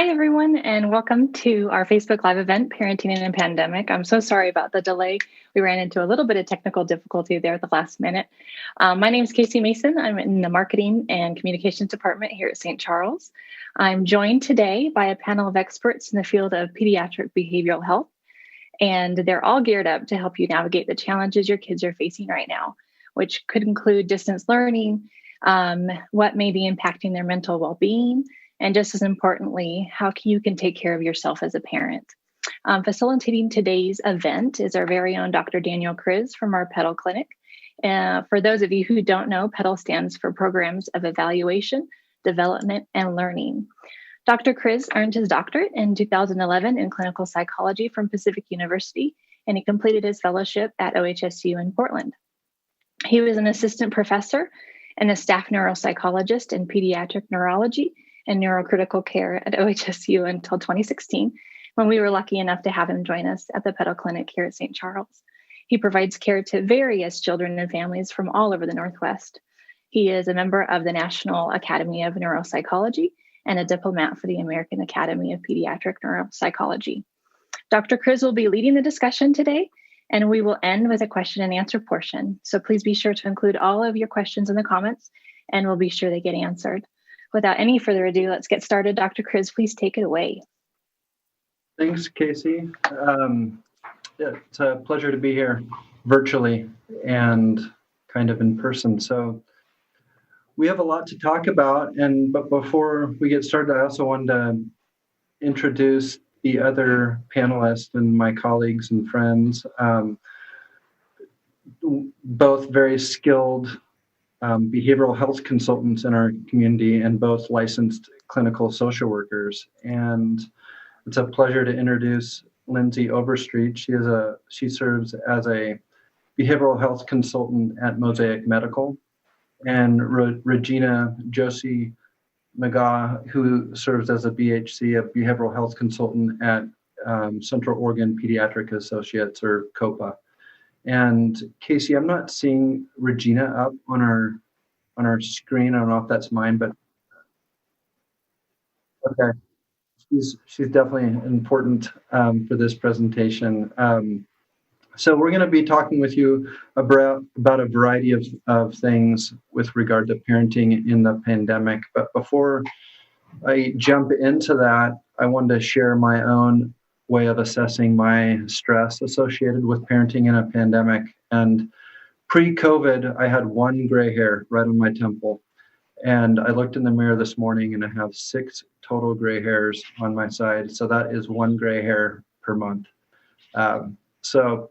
Hi, everyone, and welcome to our Facebook Live event, Parenting in a Pandemic. I'm so sorry about the delay. We ran into a little bit of technical difficulty there at the last minute. My name is Casey Mason. I'm in the Marketing and Communications Department here at St. Charles. I'm joined today by a panel of experts in the field of pediatric behavioral health, and they're all geared up to help you navigate the challenges your kids are facing right now, which could include distance learning, what may be impacting their mental well-being, and just as importantly, how you can take care of yourself as a parent. Facilitating today's event is our very own Dr. Daniel Kriz from our PEDAL Clinic. For those of you who don't know, PEDAL stands for Programs of Evaluation, Development, and Learning. Dr. Kriz earned his doctorate in 2011 in clinical psychology from Pacific University, and he completed his fellowship at OHSU in Portland. He was an assistant professor and a staff neuropsychologist in pediatric neurology and neurocritical care at OHSU until 2016, when we were lucky enough to have him join us at the PEDAL Clinic here at St. Charles. He provides care to various children and families from all over the Northwest. He is a member of the National Academy of Neuropsychology and a diplomat for the American Academy of Pediatric Neuropsychology. Dr. Kriz will be leading the discussion today, and we will end with a question and answer portion. So please be sure to include all of your questions in the comments, and we'll be sure they get answered. Without any further ado, let's get started. Dr. Kriz, please take it away. Thanks, Casey. It's a pleasure to be here virtually and kind of in person. So we have a lot to talk about, but before we get started, I also wanted to introduce the other panelists and my colleagues and friends, both very skilled behavioral health consultants in our community and both licensed clinical social workers. And it's a pleasure to introduce Lindsay Overstreet. She serves as a behavioral health consultant at Mosaic Medical, and Regina Josie McGaugh, who serves as a BHC, a behavioral health consultant at Central Oregon Pediatric Associates, or COPA. And Casey, I'm not seeing Regina up on our screen. I don't know if that's mine, but okay, she's definitely important for this presentation. So we're going to be talking with you about a variety of things with regard to parenting in the pandemic. But before I jump into that, I wanted to share my own way of assessing my stress associated with parenting in a pandemic. And pre-COVID, I had one gray hair right on my temple. And I looked in the mirror this morning and I have 6 total gray hairs on my side. So that is 1 gray hair per month. So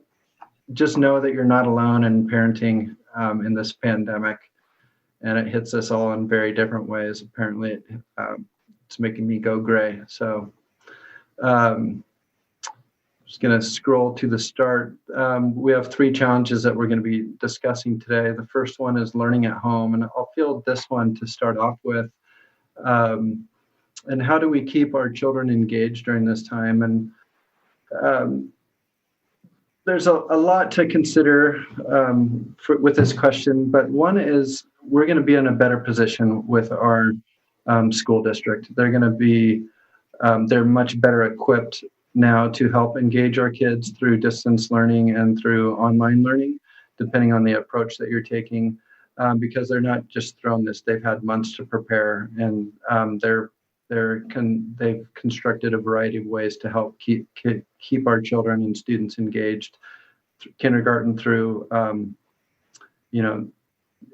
just know that you're not alone in parenting in this pandemic. And it hits us all in very different ways. Apparently, it's making me go gray. So just going to scroll to the start. We have 3 challenges that we're going to be discussing today. The first one is learning at home, and I'll field this one to start off with. And how do we keep our children engaged during this time? And there's a lot to consider with this question, but one is we're going to be in a better position with our school district. They're going to be, they're much better equipped now to help engage our kids through distance learning and through online learning, depending on the approach that you're taking, because they're not just thrown this, they've had months to prepare, and they've constructed a variety of ways to help keep our children and students engaged, kindergarten through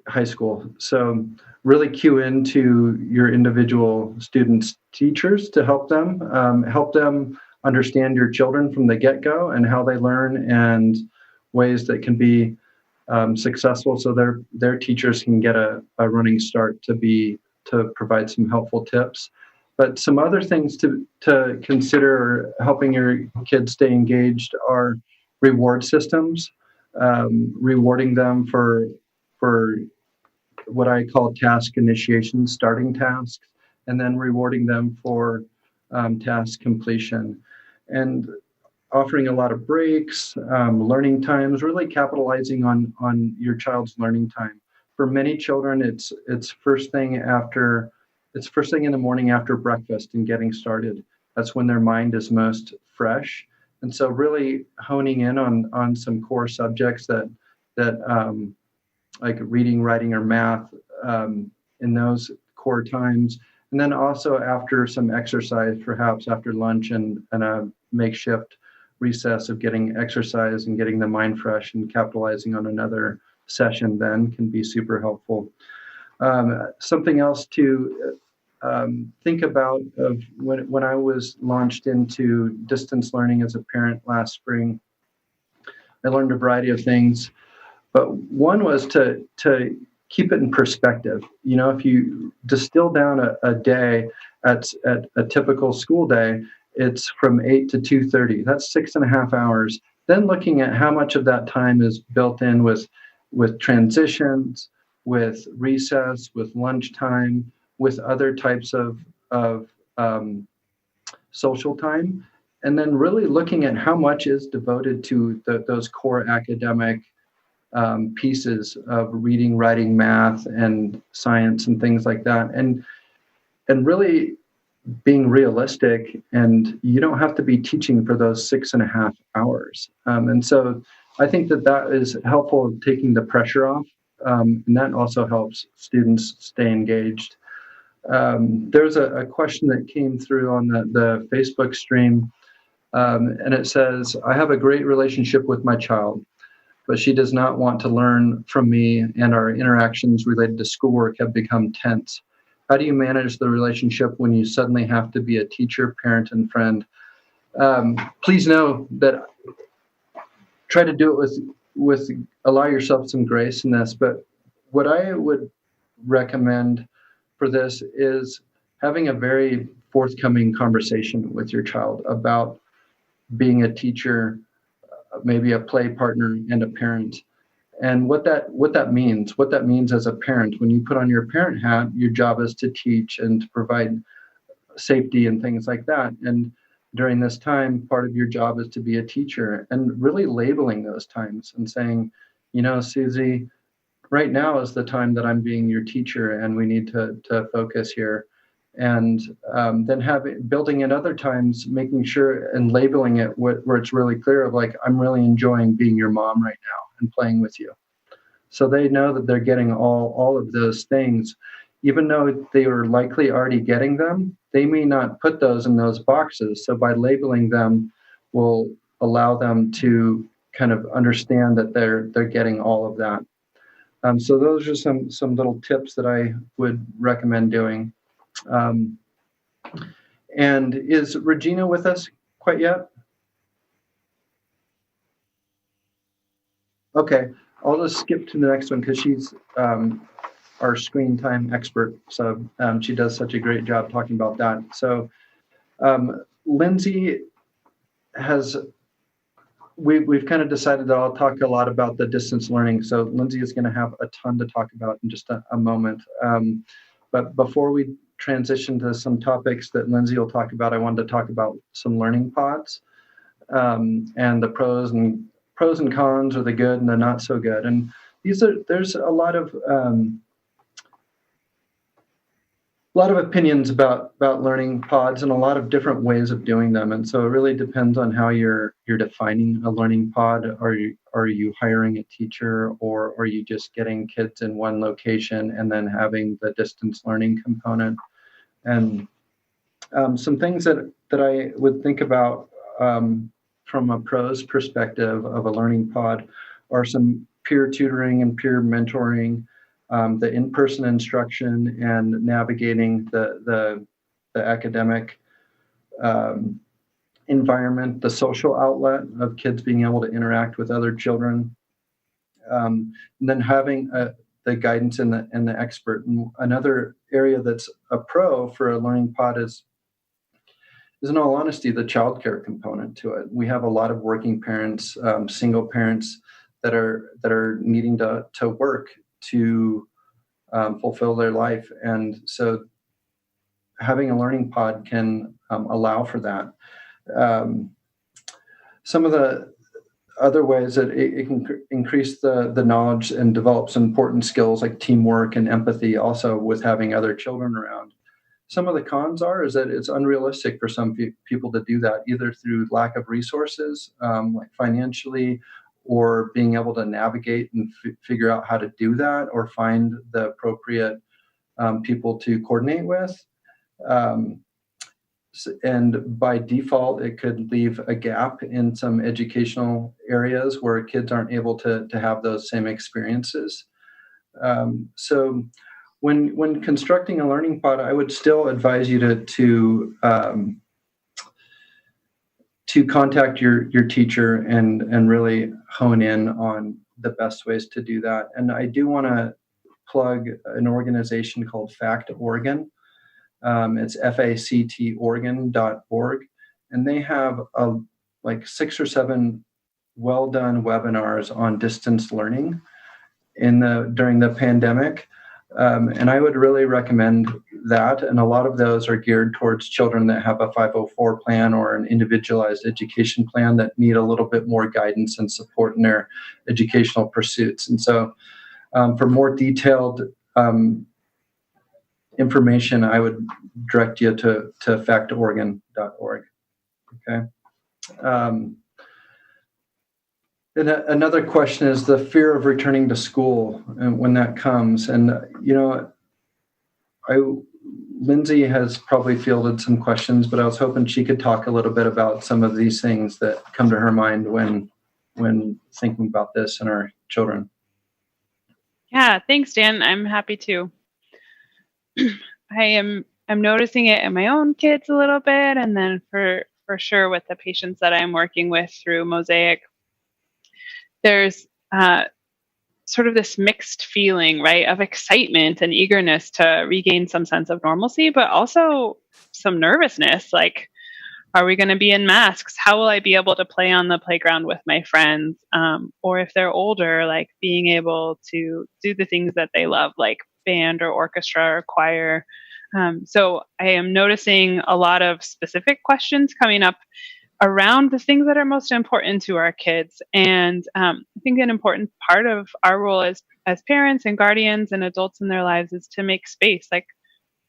high school. So really cue into your individual students' teachers to help them understand your children from the get-go and how they learn, and ways that can be successful, so their teachers can get a running start to provide some helpful tips. But some other things to consider helping your kids stay engaged are reward systems, rewarding them for what I call task initiation, starting tasks, and then rewarding them for task completion, and offering a lot of breaks, learning times, really capitalizing on your child's learning time. For many children, it's first thing after it's first thing in the morning after breakfast and getting started. That's when their mind is most fresh. And so really honing in on some core subjects that like reading, writing, or math in those core times. And then also after some exercise, perhaps after lunch and a makeshift recess of getting exercise and getting the mind fresh and capitalizing on another session then can be super helpful. Something else to think about of when I was launched into distance learning as a parent last spring, I learned a variety of things, but one was to keep it in perspective. You know, if you distill down a day at a typical school day, it's from 8 to 2:30. That's 6.5 hours. Then looking at how much of that time is built in with transitions, with recess, with lunchtime, with other types of social time, and then really looking at how much is devoted to those core academic pieces of reading, writing, math, and science, and things like that, and really being realistic. And you don't have to be teaching for those 6.5 hours. And so I think that is helpful in taking the pressure off, and that also helps students stay engaged. There's a question that came through on the Facebook stream, and it says, I have a great relationship with my child, but she does not want to learn from me, and our interactions related to schoolwork have become tense. How do you manage the relationship when you suddenly have to be a teacher, parent, and friend? Please know that try to do it with allow yourself some grace in this. But what I would recommend for this is having a very forthcoming conversation with your child about being a teacher, maybe a play partner, and a parent. And what that means as a parent. When you put on your parent hat, your job is to teach and to provide safety and things like that. And during this time, part of your job is to be a teacher, and really labeling those times and saying, you know, Susie, right now is the time that I'm being your teacher, and we need to focus here. And then building in other times, making sure and labeling it where it's really clear of like, I'm really enjoying being your mom right now and playing with you. So they know that they're getting all of those things, even though they are likely already getting them. They may not put those in those boxes. So by labeling them will allow them to kind of understand that they're getting all of that. So those are some little tips that I would recommend doing. And is Regina with us quite yet? Okay, I'll just skip to the next one because she's our screen time expert. So she does such a great job talking about that. So Lindsay we've kind of decided that I'll talk a lot about the distance learning. So Lindsay is going to have a ton to talk about in just a moment. But before we transition to some topics that Lindsay will talk about, I wanted to talk about some learning pods and the pros and cons, or the good and the not so good. And there's a lot of opinions about learning pods and a lot of different ways of doing them. And so it really depends on how you're defining a learning pod. Are you hiring a teacher, or are you just getting kids in one location and then having the distance learning component? And some things that I would think about from a pros perspective of a learning pod are some peer tutoring and peer mentoring, the in-person instruction, and navigating the academic environment, the social outlet of kids being able to interact with other children, and then having the guidance and the expert. And another area that's a pro for a learning pod is in all honesty, the childcare component to it. We have a lot of working parents, single parents that are needing to work to fulfill their life. And so having a learning pod can allow for that. Some of the other ways that it can increase the knowledge and develop some important skills like teamwork and empathy, also with having other children around. some of the cons is that it's unrealistic for some people to do that, either through lack of resources, like financially, or being able to navigate and figure out how to do that, or find the appropriate people to coordinate with. And by default, it could leave a gap in some educational areas where kids aren't able to have those same experiences. So when constructing a learning pod, I would still advise you to contact your teacher and really hone in on the best ways to do that. And I do want to plug an organization called FACT Oregon. It's FACT Oregon.org, and they have like 6 or 7 well done webinars on distance learning during the pandemic. And I would really recommend that. And a lot of those are geared towards children that have a 504 plan or an individualized education plan that need a little bit more guidance and support in their educational pursuits. And so for more detailed information, I would direct you to factoregon.org. Okay. And another question is the fear of returning to school and when that comes. And, Lindsay has probably fielded some questions, but I was hoping she could talk a little bit about some of these things that come to her mind when thinking about this and our children. Yeah, thanks, Dan. I'm happy to. I'm noticing it in my own kids a little bit, and then for sure with the patients that I'm working with through Mosaic, there's sort of this mixed feeling, right, of excitement and eagerness to regain some sense of normalcy, but also some nervousness, like, are we going to be in masks? How will I be able to play on the playground with my friends? Or if they're older, like being able to do the things that they love, like band or orchestra or choir. So I am noticing a lot of specific questions coming up around the things that are most important to our kids. And I think an important part of our role as parents and guardians and adults in their lives is to make space. Like,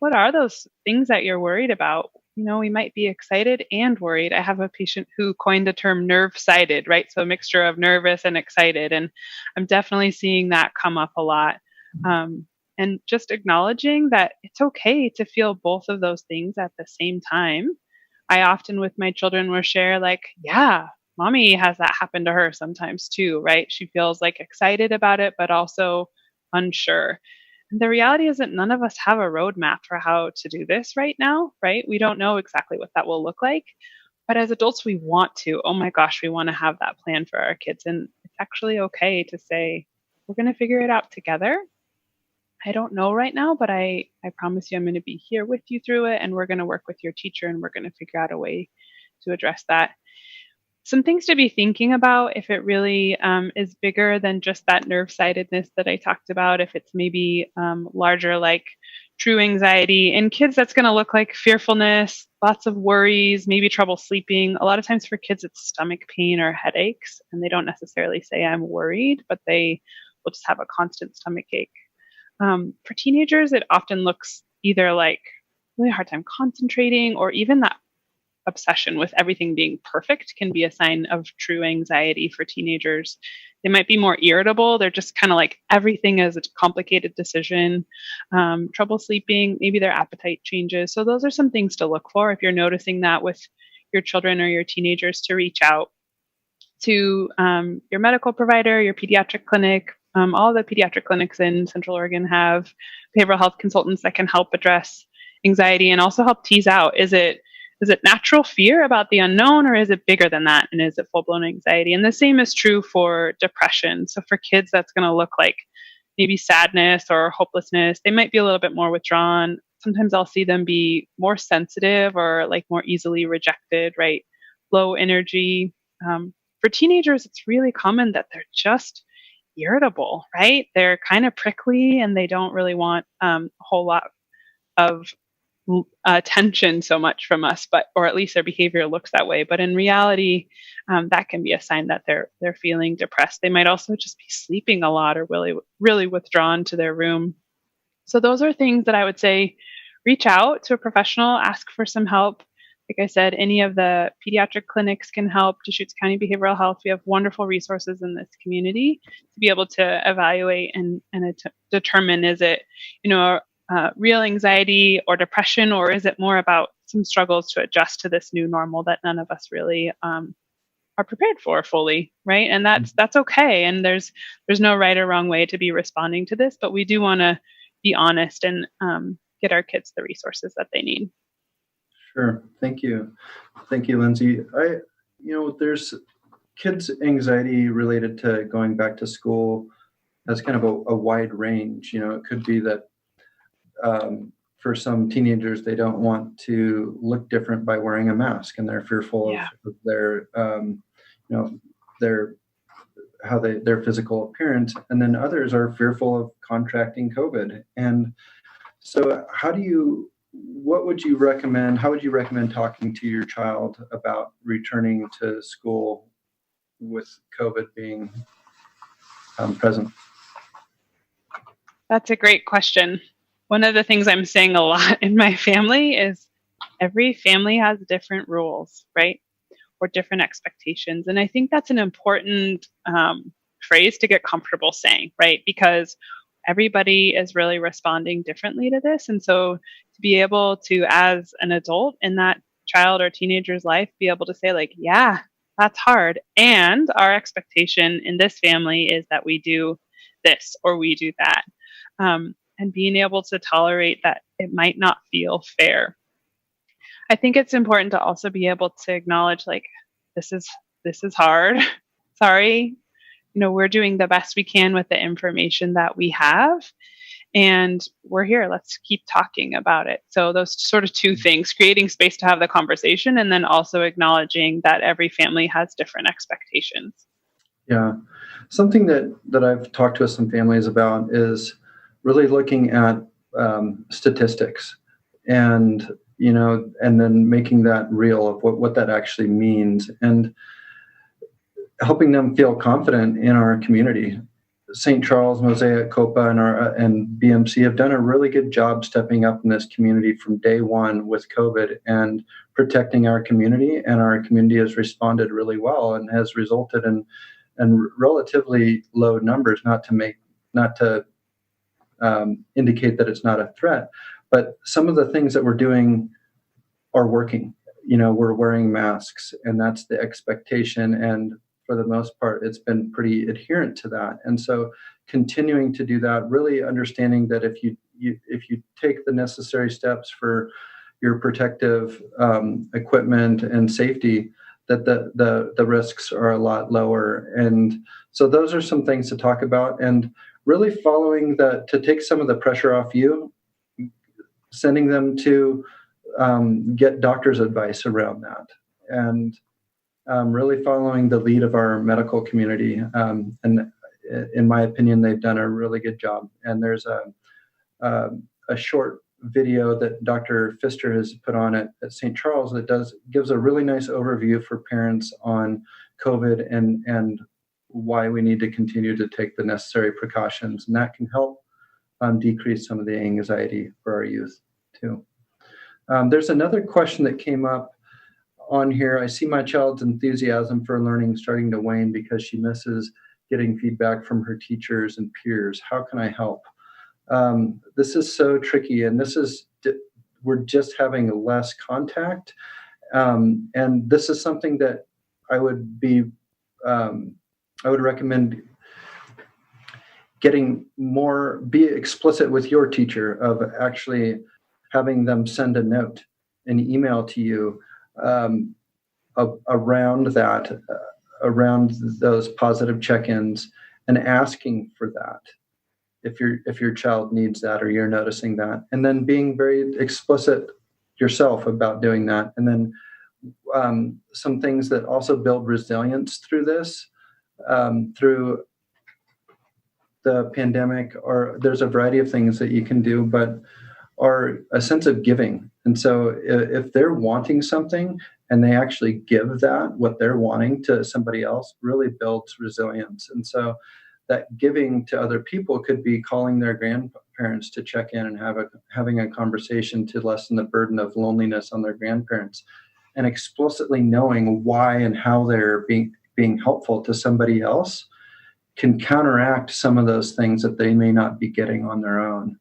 what are those things that you're worried about? We might be excited and worried. I have a patient who coined the term nerve-sided, right? So a mixture of nervous and excited. And I'm definitely seeing that come up a lot. And just acknowledging that it's okay to feel both of those things at the same time. I often with my children will share like, yeah, mommy has that happen to her sometimes too, right? She feels like excited about it, but also unsure. And the reality is that none of us have a roadmap for how to do this right now, right? We don't know exactly what that will look like. But as adults, we want to. Oh my gosh, we want to have that plan for our kids. And it's actually okay to say, we're going to figure it out together. I don't know right now, but I promise you I'm going to be here with you through it. And we're going to work with your teacher and we're going to figure out a way to address that. Some things to be thinking about if it really is bigger than just that nerve-sidedness that I talked about, if it's maybe larger like true anxiety. In kids, that's going to look like fearfulness, lots of worries, maybe trouble sleeping. A lot of times for kids, it's stomach pain or headaches, and they don't necessarily say I'm worried, but they will just have a constant stomach ache. For teenagers, it often looks either like really hard time concentrating, or even that obsession with everything being perfect can be a sign of true anxiety for teenagers. They might be more irritable. They're just kind of like everything is a complicated decision. Trouble sleeping, maybe their appetite changes. So those are some things to look for if you're noticing that with your children or your teenagers, to reach out to your medical provider, your pediatric clinic. All the pediatric clinics in Central Oregon have behavioral health consultants that can help address anxiety and also help tease out, is it natural fear about the unknown, or is it bigger than that? And is it full-blown anxiety? And the same is true for depression. So for kids, that's going to look like maybe sadness or hopelessness. They might be a little bit more withdrawn. Sometimes I'll see them be more sensitive or like more easily rejected, right? Low energy. For teenagers, it's really common that they're just irritable, right? They're kind of prickly and they don't really want a whole lot of attention so much from us, or at least their behavior looks that way. But in reality, that can be a sign that they're feeling depressed. They might also just be sleeping a lot or really, really withdrawn to their room. So those are things that I would say reach out to a professional, ask for some help. Like I said, any of the pediatric clinics can help. Deschutes County Behavioral Health, we have wonderful resources in this community to be able to evaluate and determine, is it, real anxiety or depression, or is it more about some struggles to adjust to this new normal that none of us really are prepared for fully, right? And that's okay. And there's no right or wrong way to be responding to this, but we do want to be honest and get our kids the resources that they need. Sure. Thank you, Lindsay. There's kids' anxiety related to going back to school. That's kind of a wide range. It could be that for some teenagers, they don't want to look different by wearing a mask, and they're fearful of their their physical appearance. And then others are fearful of contracting COVID. And so what would you recommend? How would you recommend talking to your child about returning to school with COVID being present? That's a great question. One of the things I'm saying a lot in my family is every family has different rules, right? Or different expectations. And I think that's an important phrase to get comfortable saying, right? Because everybody is really responding differently to this. And so to be able to, as an adult in that child or teenager's life, be able to say like, yeah, that's hard. And our expectation in this family is that we do this or we do that. And being able to tolerate that it might not feel fair. I think it's important to also be able to acknowledge like, this is hard. Sorry. We're doing the best we can with the information that we have. And we're here. Let's keep talking about it. So those sort of two things, creating space to have the conversation and then also acknowledging that every family has different expectations. Yeah. Something that I've talked with some families about is really looking at statistics and then making that real of what that actually means and helping them feel confident in our community. St. Charles, Mosaic, COPA, and BMC have done a really good job stepping up in this community from day one with COVID and protecting our community. And our community has responded really well and has resulted in relatively low numbers, not to indicate that it's not a threat. But some of the things that we're doing are working. We're wearing masks, and that's the expectation. And for the most part, it's been pretty adherent to that. And so continuing to do that, really understanding that if you take the necessary steps for your protective equipment and safety, that the risks are a lot lower. And so those are some things to talk about, and really following to take some of the pressure off you, sending them to get doctor's advice around that, and really following the lead of our medical community. And in my opinion, they've done a really good job. And there's a short video that Dr. Pfister has put on at St. Charles that gives a really nice overview for parents on COVID and why we need to continue to take the necessary precautions. And that can help decrease some of the anxiety for our youth too. There's another question that came up on here. I see my child's enthusiasm for learning starting to wane because she misses getting feedback from her teachers and peers. How can I help? This is so tricky, and we're just having less contact. And this is something that I would recommend be explicit with your teacher of actually having them send an email to you around that, around those positive check-ins, and asking for that if your child needs that or you're noticing that, and then being very explicit yourself about doing that. And then some things that also build resilience through this, through the pandemic, or there's a variety of things that you can do, but are a sense of giving. And so if they're wanting something and they actually give what they're wanting to somebody else, really builds resilience. And so that giving to other people could be calling their grandparents to check in and having a conversation to lessen the burden of loneliness on their grandparents, and explicitly knowing why and how they're being helpful to somebody else can counteract some of those things that they may not be getting on their own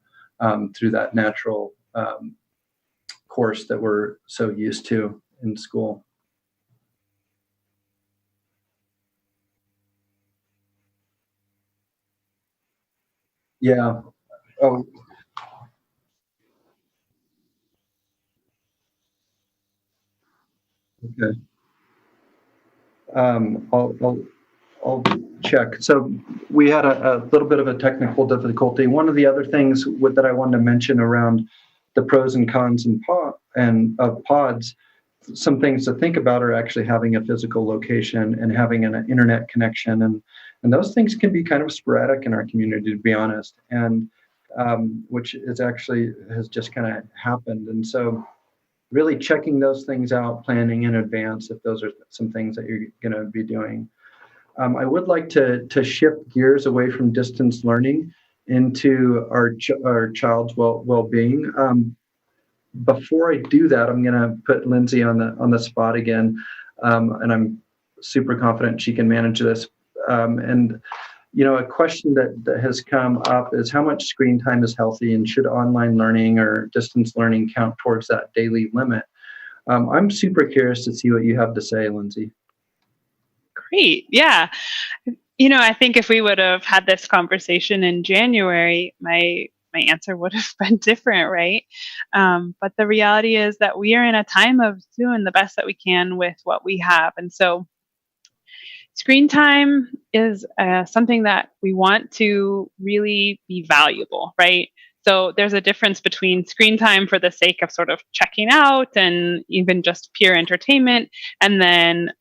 through that natural course that we're so used to in school. Yeah. Oh, okay. I'll check. So we had a little bit of a technical difficulty. One of the other things that I wanted to mention around the pros and cons of pods, some things to think about are actually having a physical location and having an internet connection, and those things can be kind of sporadic in our community, to be honest, and which is actually has just kind of happened. And so really checking those things out, planning in advance if those are some things that you're going to be doing. I would like to shift gears away from distance learning into our child's well-being. Before I do that, I'm going to put Lindsay on the spot again, and I'm super confident she can manage this. And a question that has come up is how much screen time is healthy, and should online learning or distance learning count towards that daily limit? I'm super curious to see what you have to say, Lindsay. Great. Yeah. I think if we would have had this conversation in January, my answer would have been different, right? But the reality is that we are in a time of doing the best that we can with what we have. And so screen time is something that we want to really be valuable, right? So there's a difference between screen time for the sake of sort of checking out and even just pure entertainment, and then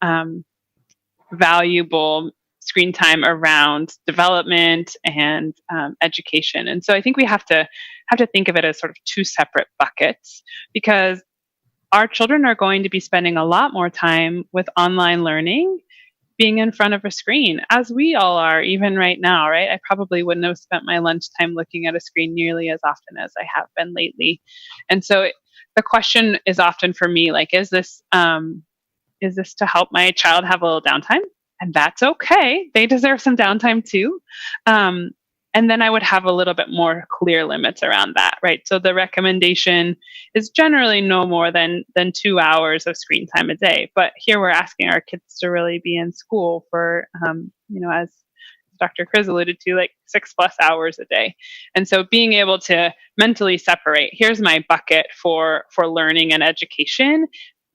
valuable screen time around development and education. And so I think we have to think of it as sort of two separate buckets, because our children are going to be spending a lot more time with online learning, being in front of a screen, as we all are even right now, right? I probably wouldn't have spent my lunchtime looking at a screen nearly as often as I have been lately. And so the question is often for me, like, is this to help my child have a little downtime? And that's okay. They deserve some downtime too. And then I would have a little bit more clear limits around that, right? So the recommendation is generally no more than 2 hours of screen time a day. But here we're asking our kids to really be in school for, as Dr. Chris alluded to, like 6+ hours a day. And so being able to mentally separate, here's my bucket for learning and education,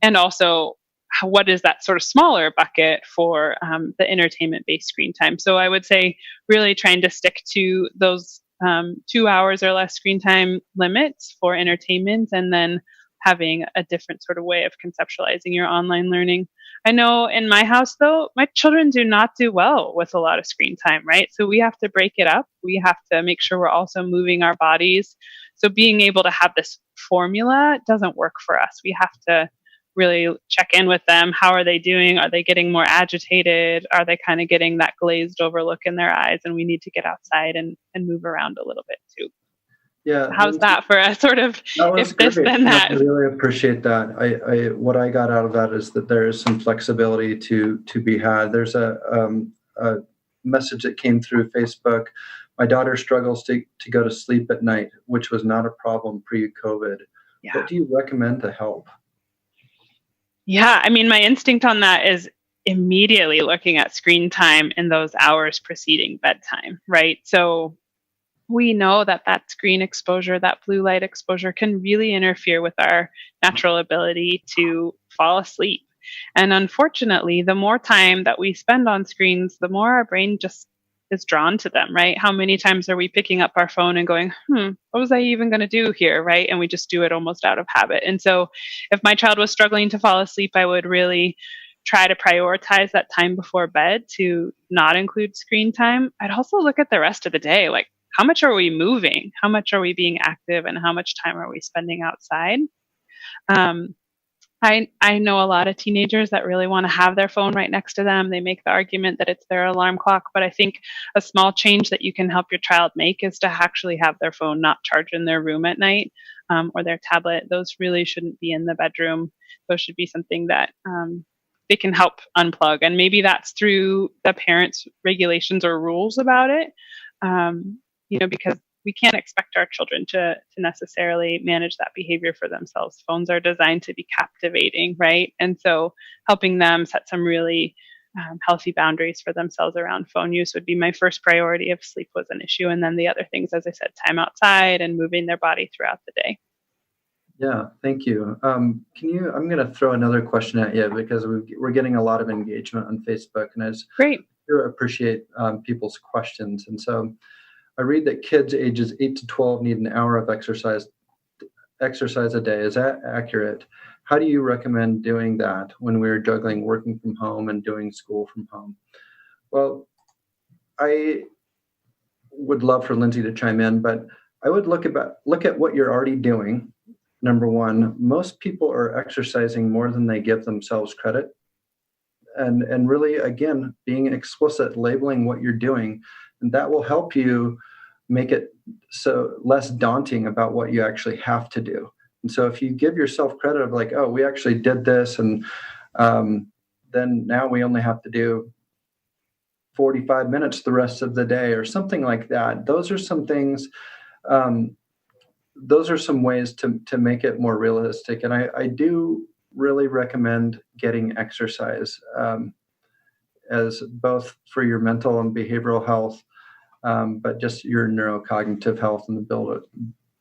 and also what is that sort of smaller bucket for the entertainment-based screen time. So I would say really trying to stick to those 2 hours or less screen time limits for entertainment, and then having a different sort of way of conceptualizing your online learning. I know in my house, though, my children do not do well with a lot of screen time, right? So we have to break it up. We have to make sure we're also moving our bodies. So being able to have this formula doesn't work for us. We have to really check in with them. How are they doing? Are they getting more agitated? Are they kind of getting that glazed over look in their eyes? And we need to get outside and move around a little bit too. Yeah. How's that for a sort of if this then that? I really appreciate that. I what I got out of that is that there is some flexibility to be had. There's a message that came through Facebook. My daughter struggles to go to sleep at night, which was not a problem pre-COVID. Yeah. What do you recommend to help? Yeah, I mean, my instinct on that is immediately looking at screen time in those hours preceding bedtime, right? So we know that screen exposure, that blue light exposure, can really interfere with our natural ability to fall asleep. And unfortunately, the more time that we spend on screens, the more our brain just is drawn to them, right? How many times are we picking up our phone and going, what was I even going to do here, right? And we just do it almost out of habit. And so if my child was struggling to fall asleep, I would really try to prioritize that time before bed to not include screen time. I'd also look at the rest of the day, like how much are we moving? How much are we being active? And how much time are we spending outside? I know a lot of teenagers that really want to have their phone right next to them. They make the argument that it's their alarm clock, but I think a small change that you can help your child make is to actually have their phone not charge in their room at night, or their tablet. Those really shouldn't be in the bedroom. Those should be something that they can help unplug. And maybe that's through the parents' regulations or rules about it, because we can't expect our children to necessarily manage that behavior for themselves. Phones are designed to be captivating, right? And so helping them set some really healthy boundaries for themselves around phone use would be my first priority if sleep was an issue. And then the other things, as I said, time outside and moving their body throughout the day. Yeah, thank you. I'm going to throw another question at you because we're getting a lot of engagement on Facebook, and I just Great. appreciate people's questions. And so I read that kids ages 8 to 12 need an hour of exercise a day. Is that accurate? How do you recommend doing that when we're juggling working from home and doing school from home? Well, I would love for Lindsay to chime in, but I would look at what you're already doing. Number one, most people are exercising more than they give themselves credit. And really, again, being explicit, labeling what you're doing, and that will help you make it so less daunting about what you actually have to do. And so if you give yourself credit of like, oh, we actually did this, and then now we only have to do 45 minutes the rest of the day or something like that. Those are some things, those are some ways to make it more realistic. And I do really recommend getting exercise as both for your mental and behavioral health, but just your neurocognitive health and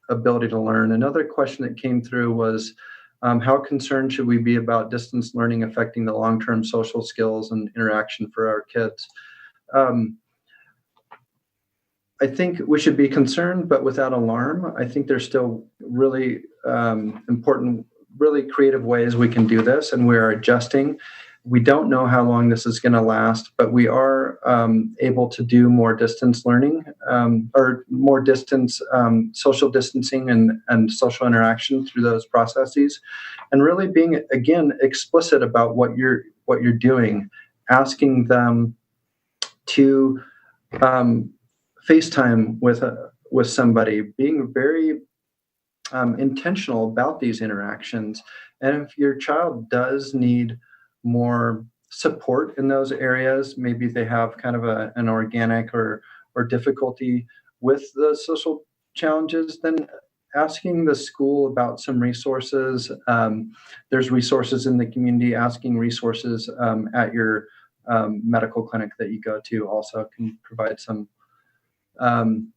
ability to learn. Another question that came through was, how concerned should we be about distance learning affecting the long-term social skills and interaction for our kids? I think we should be concerned, but without alarm. I think there's still really important, really creative ways we can do this, and we are adjusting. We don't know how long this is going to last, but we are able to do more distance learning or more distance social distancing and social interaction through those processes, and really being, again, explicit about what you're doing, asking them to FaceTime with somebody, being very intentional about these interactions. And if your child does need more support in those areas, maybe they have kind of an organic or difficulty with the social challenges, then asking the school about some resources. There's resources in the community. Asking resources at your medical clinic that you go to also can provide some. And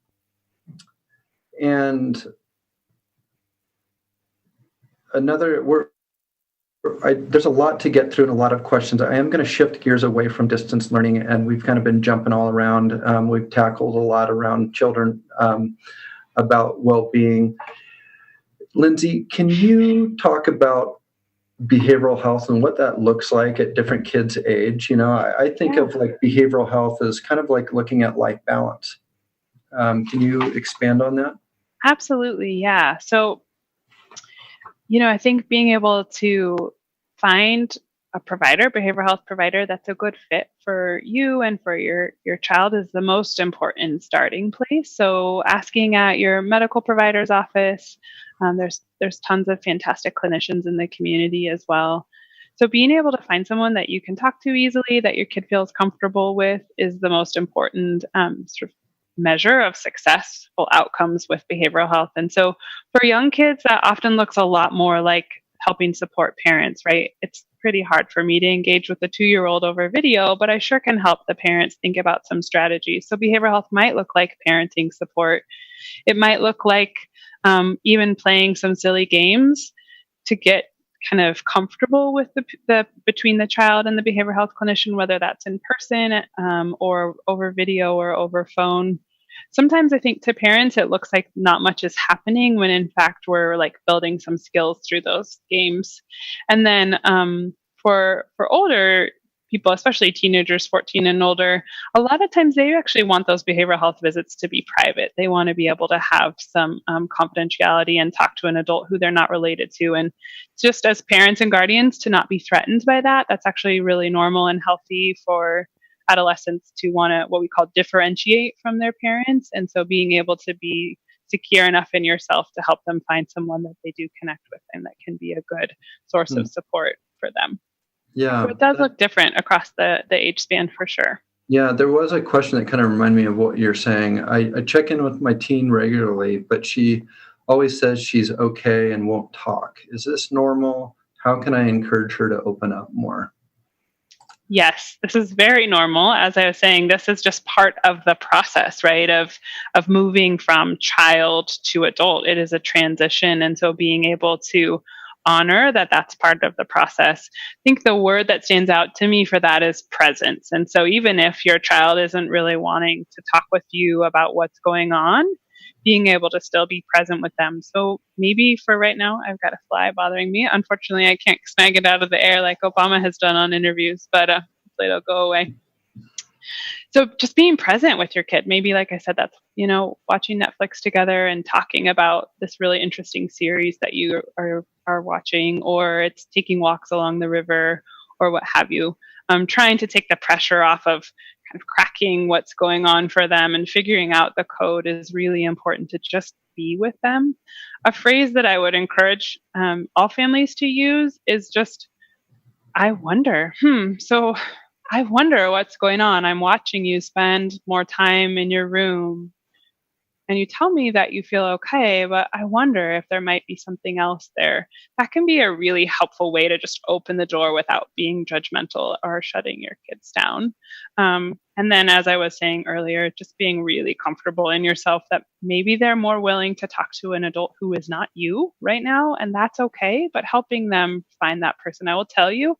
there's a lot to get through and a lot of questions. I am going to shift gears away from distance learning, and we've kind of been jumping all around. We've tackled a lot around children, about well-being. Lindsay, can you talk about behavioral health and what that looks like at different kids' age? I think of like behavioral health as kind of like looking at life balance. Can you expand on that? Absolutely, yeah. So, I think being able to find a behavioral health provider that's a good fit for you and for your child is the most important starting place. So asking at your medical provider's office, there's tons of fantastic clinicians in the community as well. So being able to find someone that you can talk to easily, that your kid feels comfortable with, is the most important sort of measure of successful outcomes with behavioral health. And so for young kids, that often looks a lot more like helping support parents, right? It's pretty hard for me to engage with a 2-year-old over video, but I sure can help the parents think about some strategies. So behavioral health might look like parenting support. It might look like even playing some silly games to get kind of comfortable with the between the child and the behavioral health clinician, whether that's in person or over video or over phone. Sometimes I think to parents, it looks like not much is happening when in fact we're like building some skills through those games. And then for older people, especially teenagers, 14 and older, a lot of times they actually want those behavioral health visits to be private. They want to be able to have some confidentiality and talk to an adult who they're not related to. And just as parents and guardians to not be threatened by that, that's actually really normal and healthy for adolescents to want to, what we call, differentiate from their parents. And so being able to be secure enough in yourself to help them find someone that they do connect with and that can be a good source of support for them. Yeah. So it does look different across the age span for sure. Yeah, there was a question that kind of reminded me of what you're saying. I check in with my teen regularly, but she always says she's okay and won't talk. Is this normal? How can I encourage her to open up more? Yes, this is very normal. As I was saying, this is just part of the process, right? Of moving from child to adult. It is a transition. And so being able to honor that that's part of the process. I think the word that stands out to me for that is presence. And so even if your child isn't really wanting to talk with you about what's going on, being able to still be present with them. So maybe for right now, I've got a fly bothering me. Unfortunately, I can't snag it out of the air like Obama has done on interviews, but hopefully it'll go away. So just being present with your kid, maybe like I said, that's, watching Netflix together and talking about this really interesting series that you are watching, or it's taking walks along the river or what have you. Trying to take the pressure off of kind of cracking what's going on for them and figuring out the code is really important to just be with them. A phrase that I would encourage all families to use is just, I wonder. So I wonder what's going on. I'm watching you spend more time in your room. And you tell me that you feel okay, but I wonder if there might be something else there. That can be a really helpful way to just open the door without being judgmental or shutting your kids down. And then, as I was saying earlier, just being really comfortable in yourself that maybe they're more willing to talk to an adult who is not you right now, and that's okay, but helping them find that person. I will tell you,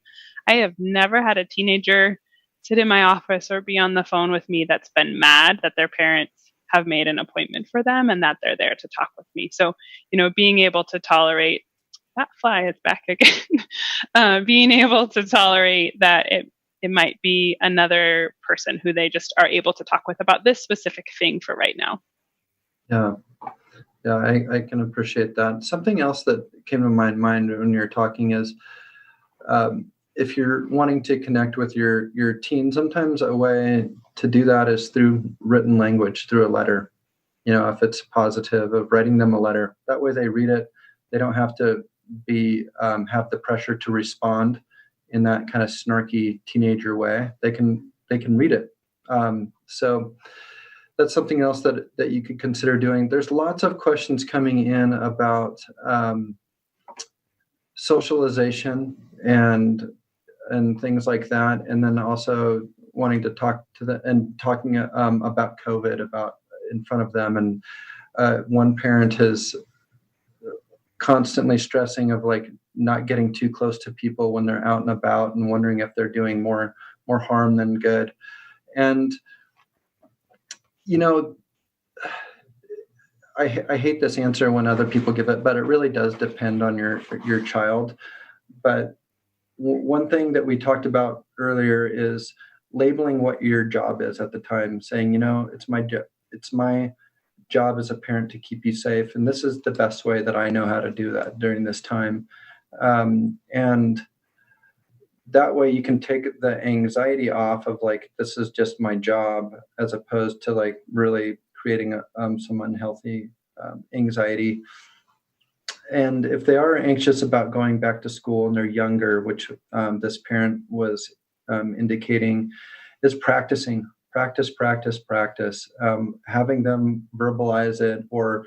I have never had a teenager sit in my office or be on the phone with me that's been mad that their parents have made an appointment for them and that they're there to talk with me. So, being able to tolerate that fly is back again, being able to tolerate that it might be another person who they just are able to talk with about this specific thing for right now. Yeah. Yeah, I can appreciate that. Something else that came to my mind when you're talking is, if you're wanting to connect with your teen, sometimes a way to do that is through written language, through a letter. If it's positive, of writing them a letter. That way they read it. They don't have to have the pressure to respond in that kind of snarky teenager way. They can read it. So that's something else that you could consider doing. There's lots of questions coming in about socialization and things like that, and then also wanting to talk to talking about COVID about in front of them. And one parent is constantly stressing of like not getting too close to people when they're out and about, and wondering if they're doing more harm than good. And I hate this answer when other people give it, but it really does depend on your child. But one thing that we talked about earlier is labeling what your job is at the time, saying, it's my job as a parent to keep you safe. And this is the best way that I know how to do that during this time. And that way you can take the anxiety off of like, this is just my job, as opposed to like really creating some unhealthy anxiety. And if they are anxious about going back to school and they're younger, which this parent was indicating, is practice, having them verbalize it, or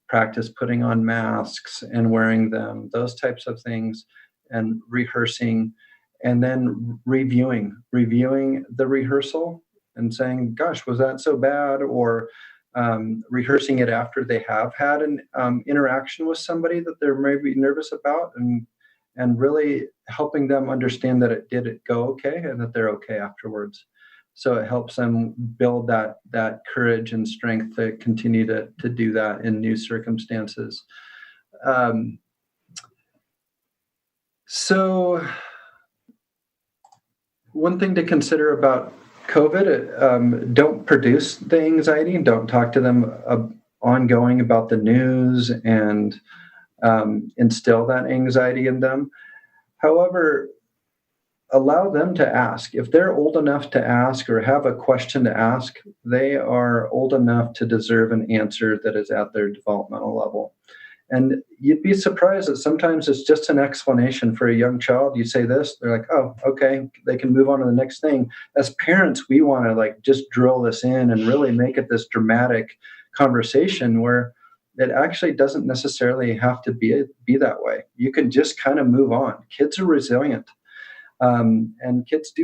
practice putting on masks and wearing them, those types of things, and rehearsing, and then reviewing the rehearsal and saying, gosh, was that so bad? Or rehearsing it after they have had an interaction with somebody that they're maybe nervous about, and really helping them understand that it did go okay and that they're okay afterwards. So it helps them build that courage and strength to continue to do that in new circumstances. So one thing to consider about COVID, don't produce the anxiety and don't talk to them ongoing about the news and instill that anxiety in them. However, allow them to ask. If they're old enough to ask or have a question to ask, they are old enough to deserve an answer that is at their developmental level. And you'd be surprised that sometimes it's just an explanation for a young child. You say this, they're like, oh, okay, they can move on to the next thing. As parents, we want to like just drill this in and really make it this dramatic conversation where it actually doesn't necessarily have to be that way. You can just kind of move on. Kids are resilient. And kids do